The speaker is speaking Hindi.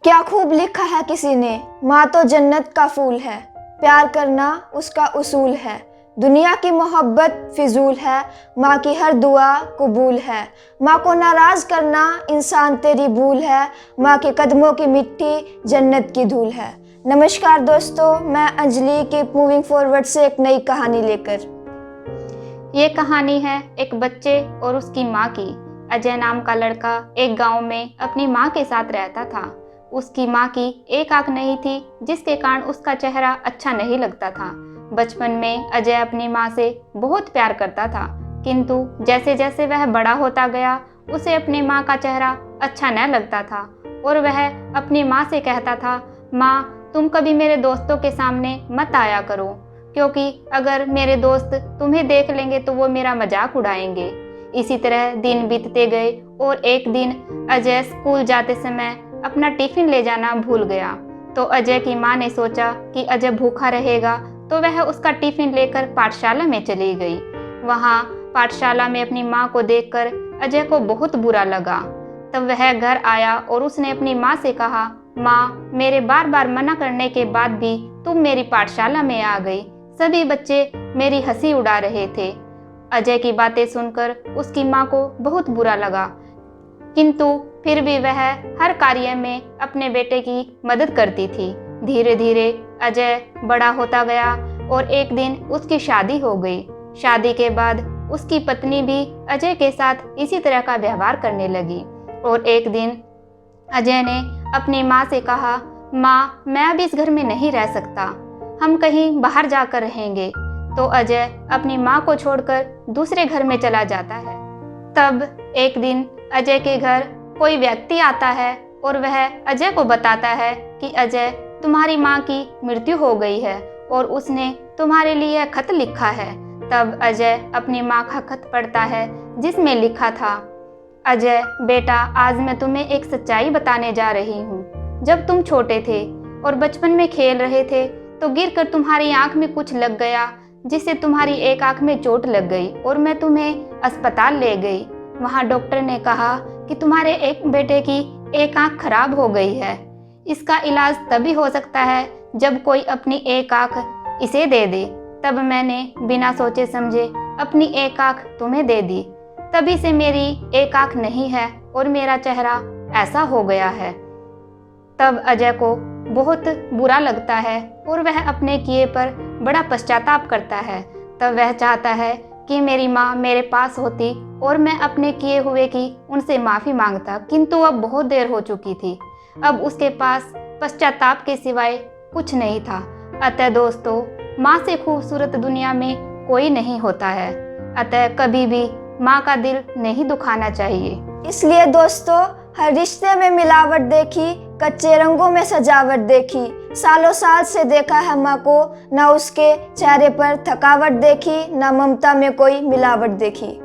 क्या खूब लिखा है किसी ने, माँ तो जन्नत का फूल है, प्यार करना उसका उसूल है। दुनिया की मोहब्बत फिजूल है, माँ की हर दुआ कबूल है। माँ को नाराज़ करना इंसान तेरी भूल है, माँ के कदमों की मिट्टी जन्नत की धूल है। नमस्कार दोस्तों, मैं अंजलि के मूविंग फॉरवर्ड से एक नई कहानी लेकर। ये कहानी है एक बच्चे और उसकी माँ की। अजय नाम का लड़का एक गांव में अपनी माँ के साथ रहता था। उसकी माँ की एक आंख नहीं थी, जिसके कारण उसका चेहरा अच्छा नहीं लगता था। बचपन में अजय अपनी माँ से बहुत प्यार करता था, किंतु जैसे जैसे वह बड़ा होता गया उसे अपनी माँ का चेहरा अच्छा न लगता था और वह अपनी माँ से कहता था, माँ तुम कभी मेरे दोस्तों के सामने मत आया करो, क्योंकि अगर मेरे दोस्त तुम्हें देख लेंगे तो वो मेरा मजाक उड़ाएंगे। इसी तरह दिन बीतते गए और एक दिन अजय स्कूल जाते समय अपना टिफिन ले जाना भूल गया। तो अजय की माँ ने सोचा कि अजय भूखा रहेगा, तो वह उसका टिफिन लेकर पाठशाला में चली गई। वहाँ पाठशाला में अपनी माँ को देखकर अजय को बहुत बुरा लगा। तब वह घर आया और उसने अपनी माँ से कहा, माँ मेरे बार बार मना करने के बाद भी तुम मेरी पाठशाला में आ गई। सभी बच्चे मेरी हंसी उड़ा रहे थे। अजय की बातें सुनकर उसकी माँ को बहुत बुरा लगा, किंतु फिर भी वह हर कार्य में अपने बेटे की मदद करती थी। धीरे धीरे अजय बड़ा होता गया और एक दिन उसकी शादी हो गई। शादी के बाद उसकी पत्नी भी अजय के साथ इसी तरह का व्यवहार करने लगी। और एक दिन अजय ने अपनी माँ से कहा, माँ मैं अब इस घर में नहीं रह सकता, हम कहीं बाहर जाकर रहेंगे। तो अजय अपनी माँ को छोड़कर दूसरे घर में चला जाता है। तब एक दिन अजय के घर कोई व्यक्ति आता है और वह अजय को बताता है कि अजय तुम्हारी माँ की मृत्यु हो गई है और उसने तुम्हारे लिए खत लिखा है। तब अजय अपनी माँ का खत पढ़ता है, जिसमें लिखा था, अजय बेटा आज मैं तुम्हें एक सच्चाई बताने जा रही हूँ। जब तुम छोटे थे और बचपन में खेल रहे थे तो गिरकर तुम्हारी आंख में कुछ लग गया, जिससे तुम्हारी एक आंख में चोट लग गई और मैं तुम्हें अस्पताल ले गई। वहाँ डॉक्टर ने कहा कि तुम्हारे एक बेटे की एक आंख खराब हो गई है। इसका इलाज तभी हो सकता है जब कोई अपनी एक आंख इसे दे दे। तब मैंने बिना सोचे समझे अपनी एक आंख तुम्हें दे दी। तभी से मेरी एक आंख नहीं है और मेरा चेहरा ऐसा हो गया है। तब अजय को बहुत बुरा लगता है और वह अपने किए पर बड़ा पश्चाताप करता है। तब वह चाहता है कि मेरी माँ मेरे पास होती और मैं अपने किए हुए की उनसे माफ़ी मांगता, किंतु अब बहुत देर हो चुकी थी। अब उसके पास पश्चाताप के सिवाय कुछ नहीं था। अतः दोस्तों, माँ से खूबसूरत दुनिया में कोई नहीं होता है। अतः कभी भी माँ का दिल नहीं दुखाना चाहिए। इसलिए दोस्तों, हर रिश्ते में मिलावट देखी, कच्चे रंगों में सजावट देखी। सालों साल से देखा है माँ को, ना उसके चेहरे पर थकावट देखी, ना ममता में कोई मिलावट देखी।